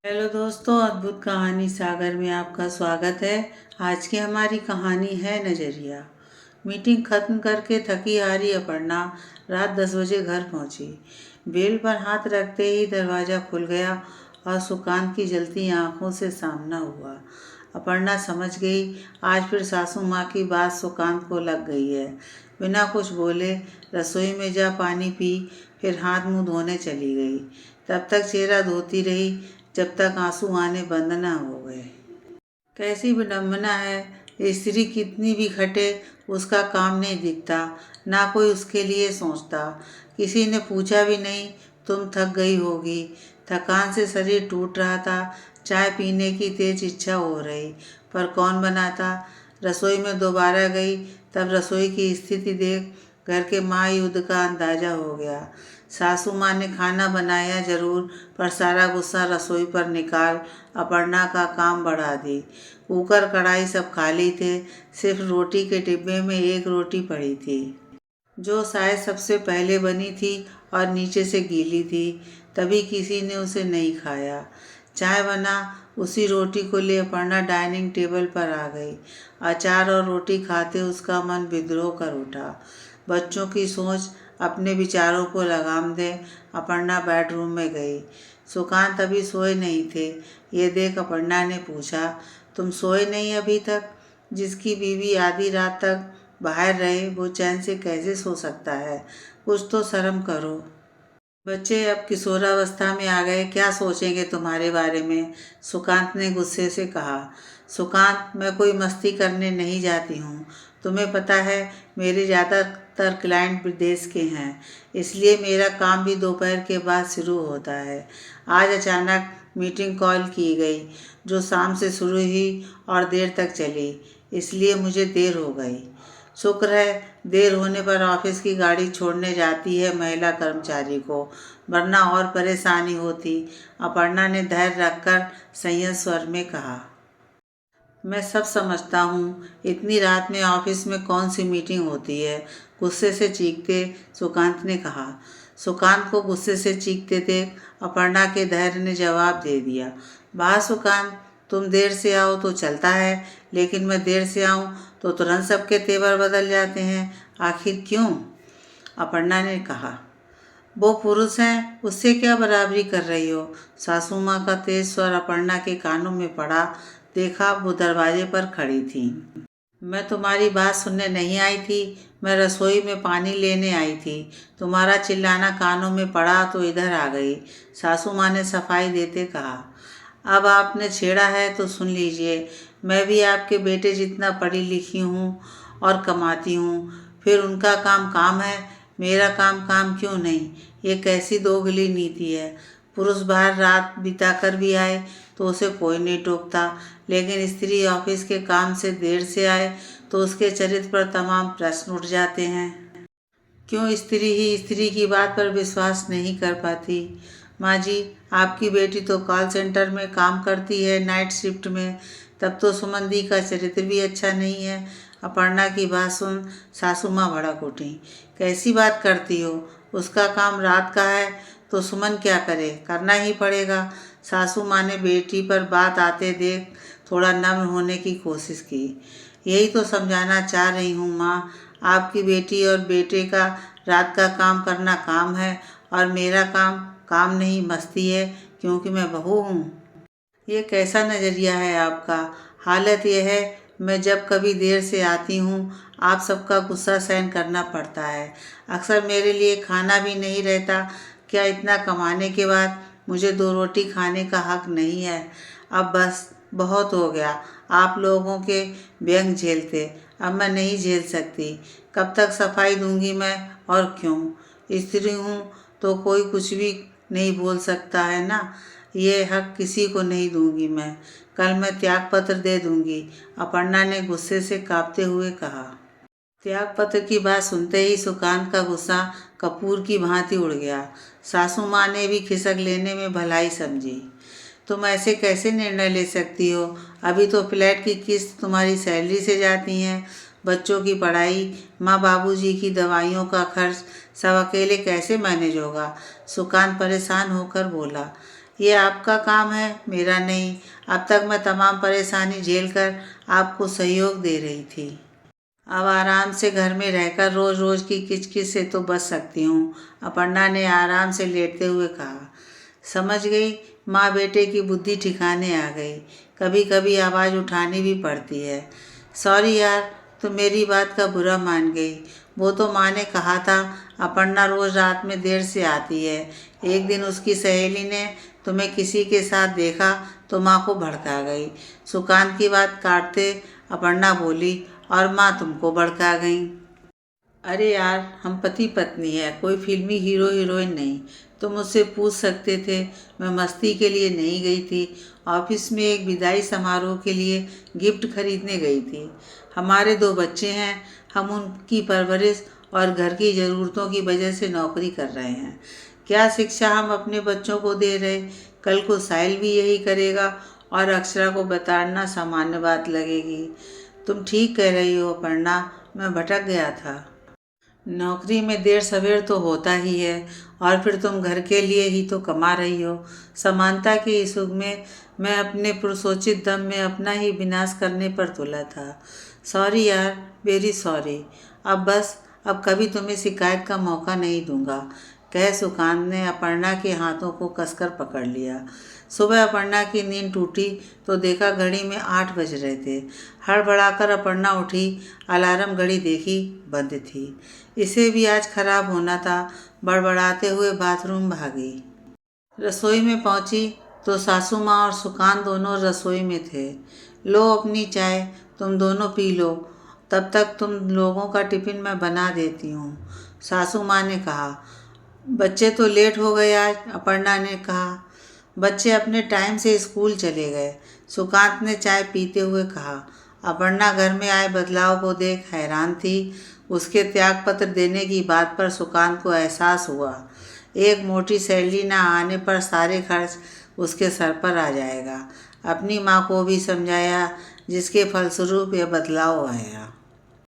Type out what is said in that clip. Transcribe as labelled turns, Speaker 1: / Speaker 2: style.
Speaker 1: Hello दोस्तों, अद्भुत कहानी सागर में आपका स्वागत है। आज की हमारी कहानी है नज़रिया। मीटिंग खत्म करके थकी हारी अपर्णा रात 10 बजे घर पहुंची। बेल पर हाथ रखते ही दरवाज़ा खुल गया और सुकांत की जलती आंखों से सामना हुआ। अपर्णा समझ गई आज फिर सासू माँ की बात सुकांत को लग गई है। बिना कुछ बोले रसोई में जा पानी पी, फिर हाथ मुंह धोने चली गई। तब तक चेहरा धोती रही जब तक आंसू आने बंद न हो गए। कैसी विडम्बना है, स्त्री कितनी भी खटे उसका काम नहीं दिखता, ना कोई उसके लिए सोचता। किसी ने पूछा भी नहीं, तुम थक गई होगी। थकान से शरीर टूट रहा था, चाय पीने की तेज इच्छा हो रही, पर कौन बनाता। रसोई में दोबारा गई, तब रसोई की स्थिति देख घर के महायुद्ध का अंदाजा हो गया। सासू माँ ने खाना बनाया जरूर, पर सारा गुस्सा रसोई पर निकाल अपर्णा का काम बढ़ा दी। कुकर कढ़ाई सब खाली थे, सिर्फ रोटी के डिब्बे में एक रोटी पड़ी थी, जो शायद सबसे पहले बनी थी और नीचे से गीली थी। तभी किसी ने उसे नहीं खाया। चाय बना, उसी रोटी को ले अपर्णा डाइनिंग टेबल पर आ गई। अचार और रोटी खाते उसका मन विद्रोह कर उठा। बच्चों की सोच अपने विचारों को लगाम दे अपर्णा बेडरूम में गई। सुकांत अभी सोए नहीं थे। ये देख अपर्णा ने पूछा, तुम सोए नहीं अभी तक? जिसकी बीवी आधी रात तक बाहर रहे वो चैन से कैसे सो सकता है? कुछ तो शर्म करो। बच्चे अब किशोरावस्था में आ गए, क्या सोचेंगे तुम्हारे बारे में? सुकांत ने गुस्से से कहा। सुकांत, मैं कोई मस्ती करने नहीं जाती हूँ। तुम्हें पता है मेरे ज़्यादातर क्लाइंट विदेश के हैं, इसलिए मेरा काम भी दोपहर के बाद शुरू होता है। आज अचानक मीटिंग कॉल की गई, जो शाम से शुरू हुई और देर तक चली, इसलिए मुझे देर हो गई। शुक्र है देर होने पर ऑफिस की गाड़ी छोड़ने जाती है महिला कर्मचारी को, वरना और परेशानी होती। अपर्णा ने धैर्य रखकर संयत स्वर में कहा। मैं सब समझता हूँ, इतनी रात में ऑफिस में कौन सी मीटिंग होती है? गुस्से से चीखते सुकांत ने कहा। सुकांत को गुस्से से चीखते देख अपर्णा के धैर्य ने जवाब दे दिया। वाह सुकांत, तुम देर से आओ तो चलता है, लेकिन मैं देर से आऊँ तो तुरंत सबके तेवर बदल जाते हैं। आखिर क्यों? अपर्णा ने कहा। वो पुरुष हैं, उससे क्या बराबरी कर रही हो? सासू माँ का तेज स्वर अपर्णा के कानों में पड़ा। देखा वो दरवाजे पर खड़ी थी। मैं तुम्हारी बात सुनने नहीं आई थी, मैं रसोई में पानी लेने आई थी। तुम्हारा चिल्लाना कानों में पड़ा तो इधर आ गई, सासू माँ ने सफाई देते कहा। अब आपने छेड़ा है तो सुन लीजिए, मैं भी आपके बेटे जितना पढ़ी लिखी हूँ और कमाती हूँ, फिर उनका काम काम है, मेरा काम काम क्यों नहीं? ये कैसी दोगली नीति है? पुरुष बाहर रात बिताकर भी आए तो उसे कोई नहीं टोकता, लेकिन स्त्री ऑफिस के काम से देर से आए तो उसके चरित्र पर तमाम प्रश्न उठ जाते हैं। क्यों स्त्री ही स्त्री की बात पर विश्वास नहीं कर पाती? माँ जी, आपकी बेटी तो कॉल सेंटर में काम करती है नाइट शिफ्ट में, तब तो सुमन दी का चरित्र भी अच्छा नहीं है। अपर्णा की बात सुन सासू माँ भड़क उठी। कैसी बात करती हो? उसका काम रात का है तो सुमन क्या करे? करना ही पड़ेगा। सासू माँ ने बेटी पर बात आते देख थोड़ा नम्र होने की कोशिश की। यही तो समझाना चाह रही हूँ माँ, आपकी बेटी और बेटे का रात का काम करना काम है और मेरा काम काम नहीं मस्ती है, क्योंकि मैं बहू हूँ। ये कैसा नज़रिया है आपका? हालत यह है, मैं जब कभी देर से आती हूँ आप सबका गुस्सा सहन करना पड़ता है। अक्सर मेरे लिए खाना भी नहीं रहता। क्या इतना कमाने के बाद मुझे दो रोटी खाने का हक नहीं है? अब बस बहुत हो गया आप लोगों के व्यंग झेलते, अब मैं नहीं झेल सकती। कब तक सफाई दूंगी मैं? और क्यों, स्त्री हूँ तो कोई कुछ भी नहीं बोल सकता है ना? ये हक किसी को नहीं दूंगी मैं। कल मैं त्याग पत्र दे दूंगी, अपर्णा ने गुस्से से कांपते हुए कहा। त्याग पत्र की बात सुनते ही सुकांत का गुस्सा कपूर की भांति उड़ गया। सासू माँ ने भी खिसक लेने में भलाई समझी। तुम ऐसे कैसे निर्णय ले सकती हो? अभी तो फ्लैट की किस्त तुम्हारी सैलरी से जाती हैं, बच्चों की पढ़ाई, माँ बाबूजी की दवाइयों का खर्च, सब अकेले कैसे मैनेज होगा? सुकांत परेशान होकर बोला। ये आपका काम है, मेरा नहीं। अब तक मैं तमाम परेशानी झेलकर आपको सहयोग दे रही थी। अब आराम से घर में रहकर रोज रोज की किचकिच से तो बच सकती हूँ, अपर्णा ने आराम से लेटते हुए कहा। समझ गई, माँ बेटे की बुद्धि ठिकाने आ गई। कभी कभी आवाज़ उठानी भी पड़ती है। सॉरी यार, तुम मेरी बात का बुरा मान गई। वो तो माँ ने कहा था अपर्णा रोज रात में देर से आती है। एक दिन उसकी सहेली ने तुम्हें किसी के साथ देखा तो माँ को भड़का गई। सुकांत की बात काटते अपर्णा बोली, और माँ तुमको भड़का गई। अरे यार, हम पति पत्नी है, कोई फिल्मी हीरो हीरोइन नहीं। तुम मुझसे पूछ सकते थे, मैं मस्ती के लिए नहीं गई थी। ऑफिस में एक विदाई समारोह के लिए गिफ्ट खरीदने गई थी। हमारे 2 बच्चे हैं, हम उनकी परवरिश और घर की ज़रूरतों की वजह से नौकरी कर रहे हैं। क्या शिक्षा हम अपने बच्चों को दे रहे, कल को साहिल भी यही करेगा और अक्षरा को बताना सामान्य बात लगेगी। तुम ठीक कह रही हो अपर्णा, मैं भटक गया था। नौकरी में देर सवेर तो होता ही है, और फिर तुम घर के लिए ही तो कमा रही हो। समानता के इस युग में मैं अपने पुरुषोचित दम में अपना ही विनाश करने पर तुला था। सॉरी यार, वेरी सॉरी। अब बस, अब कभी तुम्हें शिकायत का मौका नहीं दूंगा, कह सुकांत ने अपर्णा के हाथों को कसकर पकड़ लिया। सुबह अपर्णा की नींद टूटी तो देखा घड़ी में 8 बज रहे थे। हड़बड़ाकर अपर्णा उठी, अलार्म घड़ी देखी, बंद थी। इसे भी आज खराब होना था। बड़बड़ाते हुए बाथरूम भागी। रसोई में पहुंची तो सासू माँ और सुकांत दोनों रसोई में थे। लो अपनी चाय, तुम दोनों पी लो, तब तक तुम लोगों का टिफिन मैं बना देती हूँ, सासू माँ ने कहा। बच्चे तो लेट हो गए आज, अपर्णा ने कहा। बच्चे अपने टाइम से स्कूल चले गए, सुकांत ने चाय पीते हुए कहा। अपर्णा घर में आए बदलाव को देख हैरान थी। उसके त्यागपत्र देने की बात पर सुकांत को एहसास हुआ, एक मोटी सैलरी न आने पर सारे खर्च उसके सर पर आ जाएगा। अपनी माँ को भी समझाया, जिसके फलस्वरूप यह बदलाव आया।